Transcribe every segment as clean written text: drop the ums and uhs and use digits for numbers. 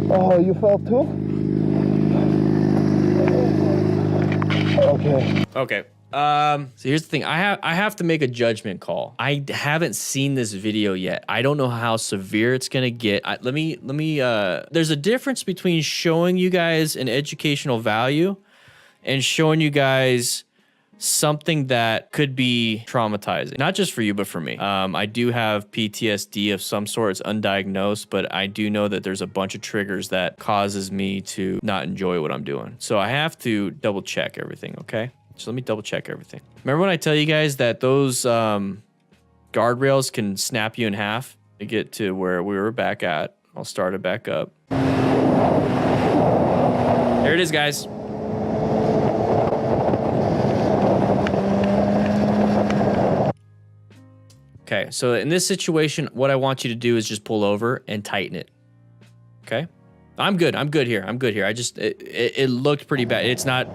Oh, you fell too? Okay. Okay. So here's the thing. I have to make a judgment call. I haven't seen this video yet. I don't know how severe it's gonna get. Let me. There's a difference between showing you guys an educational value and showing you guys something that could be traumatizing, not just for you, but for me. I do have PTSD of some sort. It's undiagnosed, but I do know that there's a bunch of triggers that causes me to not enjoy what I'm doing. So I have to double check everything, okay? So let me double check everything. Remember when I tell you guys that those guardrails can snap you in half to get to where we were back at? I'll start it back up. There it is, guys. Okay, so in this situation, what I want you to do is just pull over and tighten it. Okay? I'm good here. I just, it looked pretty bad. It's not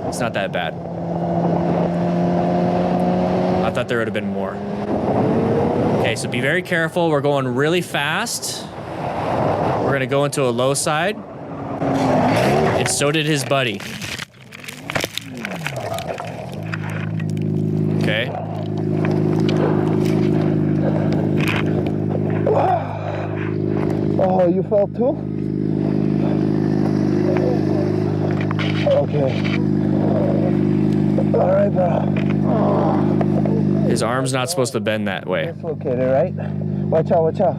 that bad. I thought there would have been more. Okay, so be very careful. We're going really fast. We're gonna go into a low side. And so did his buddy. Okay. Oh, you fell too? Okay. All right, bro. His arm's not supposed to bend that way. It's okay, right? Watch out, watch out.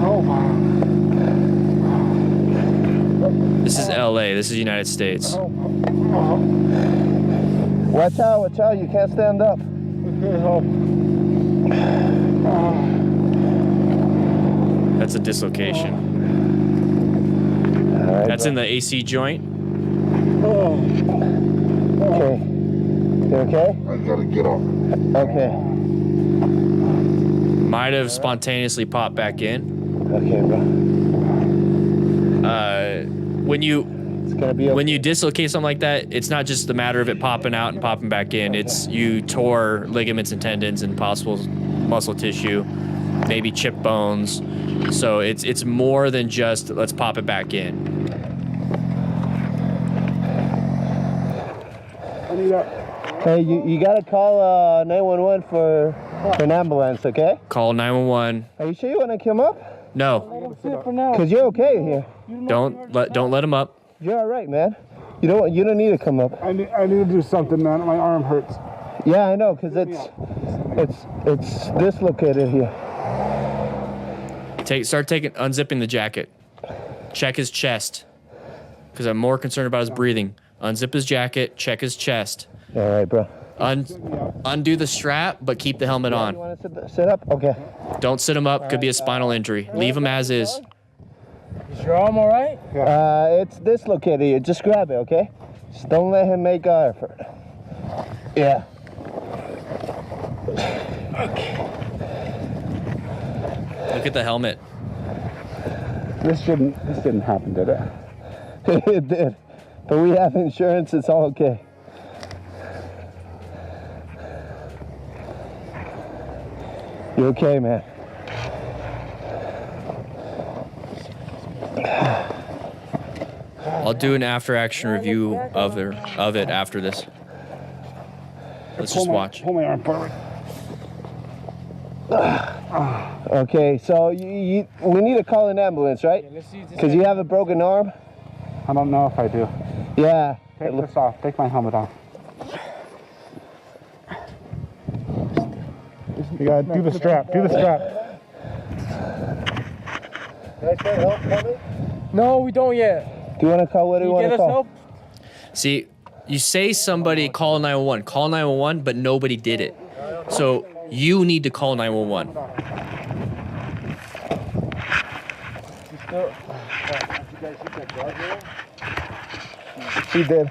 Oh, This is LA. This is United States. Watch out. You can't stand up. That's a dislocation. Right, that's in the AC joint. Okay. You okay? I gotta get off. Okay. Might have spontaneously popped back in. Okay, bro. When you It's gonna be okay. when you dislocate something like that, it's not just a matter of it popping out and popping back in. It's you tore ligaments and tendons and possible muscle tissue, maybe chip bones. So it's more than just let's pop it back in. Hey, you gotta call 911 for an ambulance, okay? Call 911. Are you sure you wanna come up? No, Cause you're okay here. don't let him up. You're all right, man. You don't need to come up. I need to do something, man. My arm hurts. Yeah, I know, cause it's dislocated here. Unzipping the jacket. Check his chest, because I'm more concerned about his breathing. Unzip his jacket. Check his chest. All right, bro. Undo the strap, but keep the helmet on. You want to sit up? Okay. Don't sit him up. Could be a spinal injury. Leave him as is. Is your arm all right? It's dislocated here. Just grab it, okay? Just don't let him make effort. Yeah. Okay. Look at the helmet. This didn't happen, did it? It did. But we have insurance. It's all okay. You okay, man? I'll do an after-action review of it after this. Let's just watch. Pull my arm forward. Okay, so we need to call an ambulance, right? Because you have a broken arm. I don't know if I do. Yeah. Take this off. Take my helmet off. You gotta do the strap. Do the strap. Can I say help coming? No, we don't yet. Do you want to call? What do you want to call? Help? See, you say somebody call 911. Call 911, but nobody did it. So you need to call 911. She did.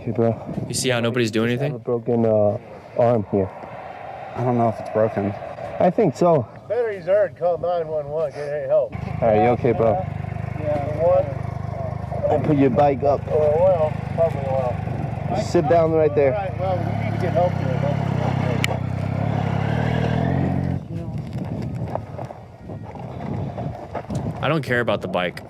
Okay, bro. You see how nobody's doing I have a anything? broken arm here. I don't know if it's broken. I think so. Battery's hurt. Call 911. Get help. All right, you okay, bro? Yeah. What? I'll put your bike up. Oil. Probably oil. Sit down right All there. right, well, we need to get help here. I don't care about the bike.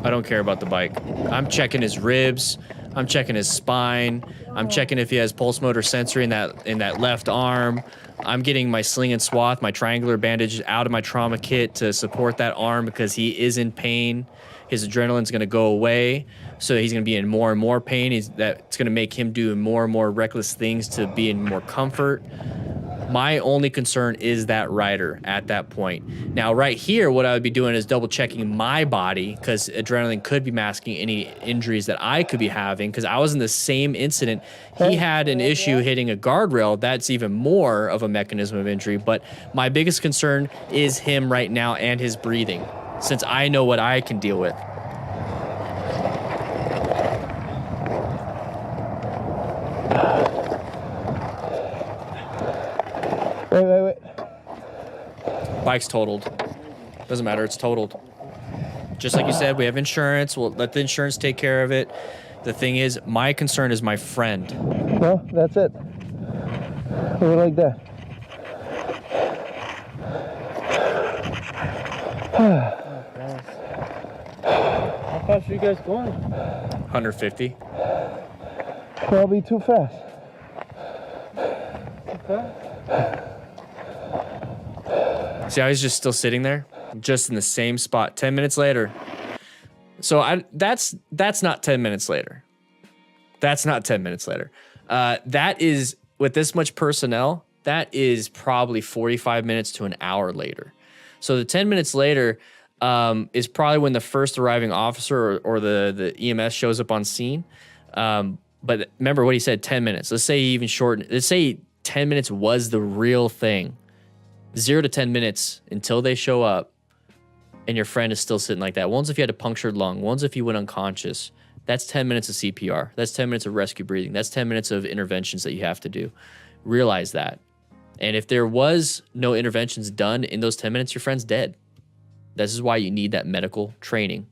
I don't care about the bike. I'm checking his ribs. I'm checking his spine. I'm checking if he has pulse motor sensory in that left arm. I'm getting my sling and swath, my triangular bandage out of my trauma kit to support that arm because he is in pain. His adrenaline's going to go away, so he's going to be in more and more pain. That's going to make him do more and more reckless things to be in more comfort. My only concern is that rider at that point. Now, right here, what I would be doing is double checking my body because adrenaline could be masking any injuries that I could be having because I was in the same incident. He had an issue hitting a guardrail. That's even more of a mechanism of injury. But my biggest concern is him right now and his breathing, since I know what I can deal with. Wait. Bike's totaled. Doesn't matter, it's totaled. Just like you said, we have insurance. We'll let the insurance take care of it. The thing is, my concern is my friend. No, that's it. Go like that. How fast are you guys going? 150. Probably too fast. See how he's just still sitting there? Just in the same spot. 10 minutes later. So that's not 10 minutes later. That's not 10 minutes later. That is, with this much personnel, that is probably 45 minutes to an hour later. So the 10 minutes later is probably when the first arriving officer or the EMS shows up on scene. But remember what he said, 10 minutes. Let's say he even shortened. Let's say 10 minutes was the real thing. 0 to 10 minutes until they show up and your friend is still sitting like that. One's if you had a punctured lung. One's if you went unconscious. That's 10 minutes of CPR. That's 10 minutes of rescue breathing. That's 10 minutes of interventions that you have to do. Realize that. And if there was no interventions done in those 10 minutes, your friend's dead. This is why you need that medical training.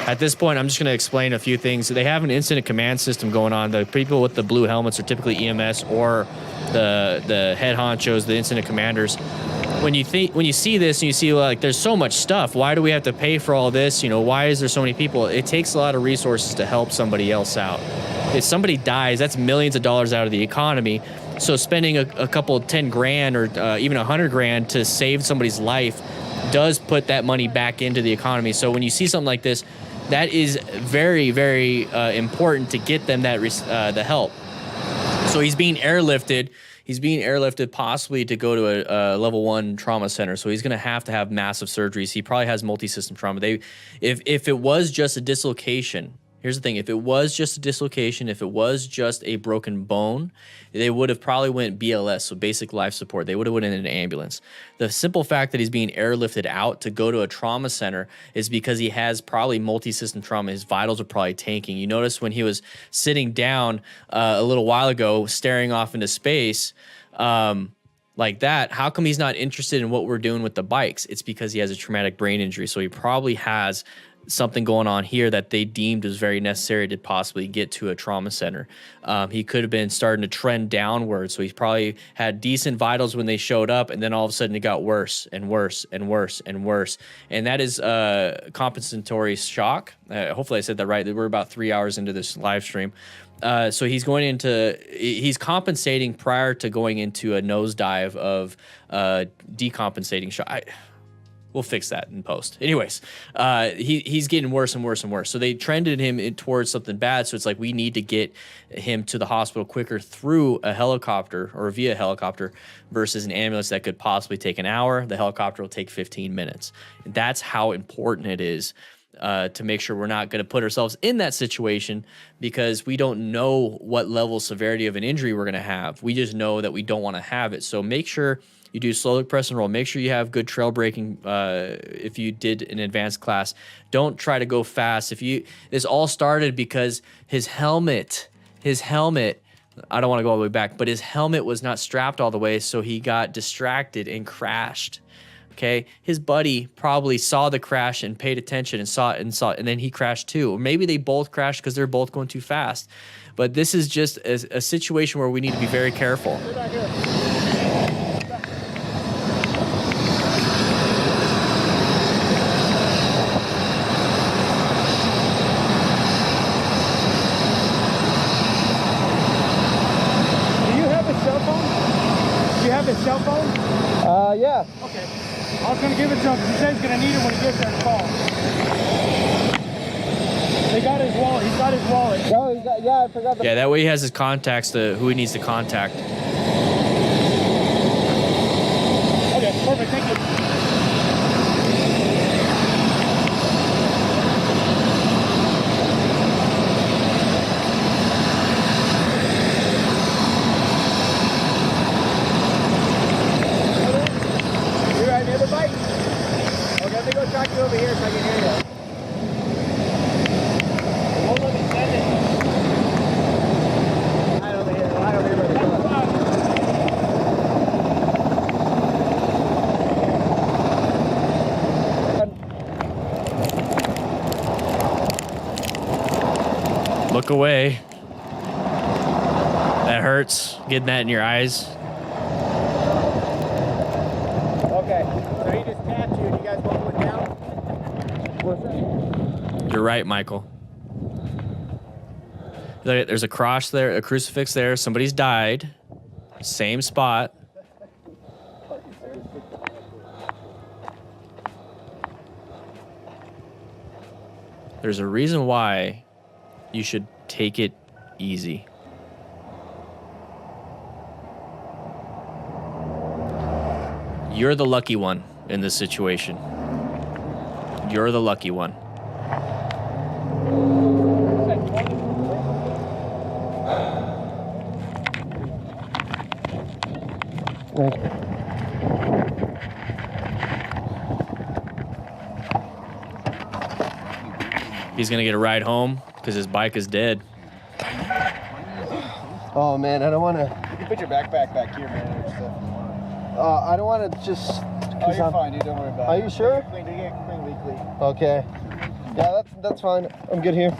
At this point, I'm just going to explain a few things. They have an incident command system going on. The people with the blue helmets are typically EMS or the head honchos, the incident commanders. When you see this and you see like there's so much stuff, why do we have to pay for all this? You know, why is there so many people? It takes a lot of resources to help somebody else out. If somebody dies, that's millions of dollars out of the economy. So spending a couple 10 grand or even 100 grand to save somebody's life does put that money back into the economy. So when you see something like this, that is very, very important to get them that the help. So he's being airlifted. He's being airlifted possibly to go to a level 1 trauma center. So he's going to have massive surgeries. He probably has multi-system trauma. If it was just a dislocation, here's the thing. If it was just a dislocation, if it was just a broken bone, they would have probably went BLS, so basic life support. They would have went in an ambulance. The simple fact that he's being airlifted out to go to a trauma center is because he has probably multi-system trauma. His vitals are probably tanking. You notice when he was sitting down a little while ago, staring off into space, like that, how come he's not interested in what we're doing with the bikes? It's because he has a traumatic brain injury. So he probably has something going on here that they deemed was very necessary to possibly get to a trauma center. He could have been starting to trend downward. So he's probably had decent vitals when they showed up, and then all of a sudden it got worse and worse and worse and worse. And that is compensatory shock. Hopefully I said that right. We're about 3 hours into this live stream. So he's compensating prior to going into a nosedive of decompensating shock. We'll fix that in post. Anyways, he's getting worse and worse and worse. So they trended him towards something bad. So it's like we need to get him to the hospital quicker through a helicopter or via helicopter versus an ambulance that could possibly take an hour. The helicopter will take 15 minutes. That's how important it is to make sure we're not going to put ourselves in that situation because we don't know what level of severity of an injury we're going to have. We just know that we don't want to have it. So make sure You do slow look, press, and roll. Make sure you have good trail braking if you did an advanced class. Don't try to go fast. This all started because his helmet, I don't want to go all the way back, but his helmet was not strapped all the way, so he got distracted and crashed. Okay, his buddy probably saw the crash and paid attention and saw it, and then he crashed too. Or maybe they both crashed because they're both going too fast. But this is just a situation where we need to be very careful. Cell phone? Yeah. Okay. I was gonna give it to him because he said he's gonna need it when he gets there to call. They got his wallet. He's got his wallet. No, yeah, I forgot the. Yeah, that way he has his contacts to who he needs to contact. Okay, perfect. Thank you. Over here so I can hear you. It won't let me send it. Right over here by the car. Look away. That hurts, getting that in your eyes. Okay, so he just tapped you and you guys both went down? What's that? You're right, Michael. There's a cross there, a crucifix there. Somebody's died. Same spot. There's a reason why you should take it easy. You're the lucky one in this situation. You're the lucky one. He's gonna get a ride home because his bike is dead. Oh man, I don't want to. You can put your backpack back here, man. I don't want to just. Oh, you're fine, dude. Don't worry about it. Are you sure? Clean, weekly. Okay. Yeah, that's fine. I'm good here.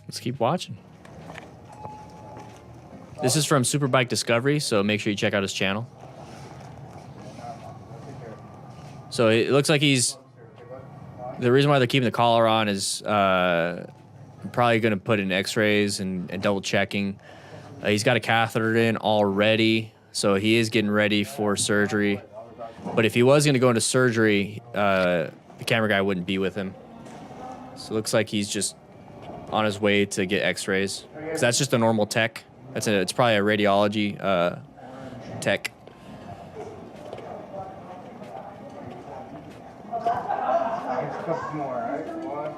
Let's keep watching. This is from Superbike Discovery, so make sure you check out his channel. So it looks like he's... The reason why they're keeping the collar on is probably going to put in x-rays and double checking. He's got a catheter in already, so he is getting ready for surgery. But if he was going to go into surgery, the camera guy wouldn't be with him. So it looks like he's just on his way to get x-rays. Because that's just a normal tech. It's probably a radiology tech. A couple more, right? One.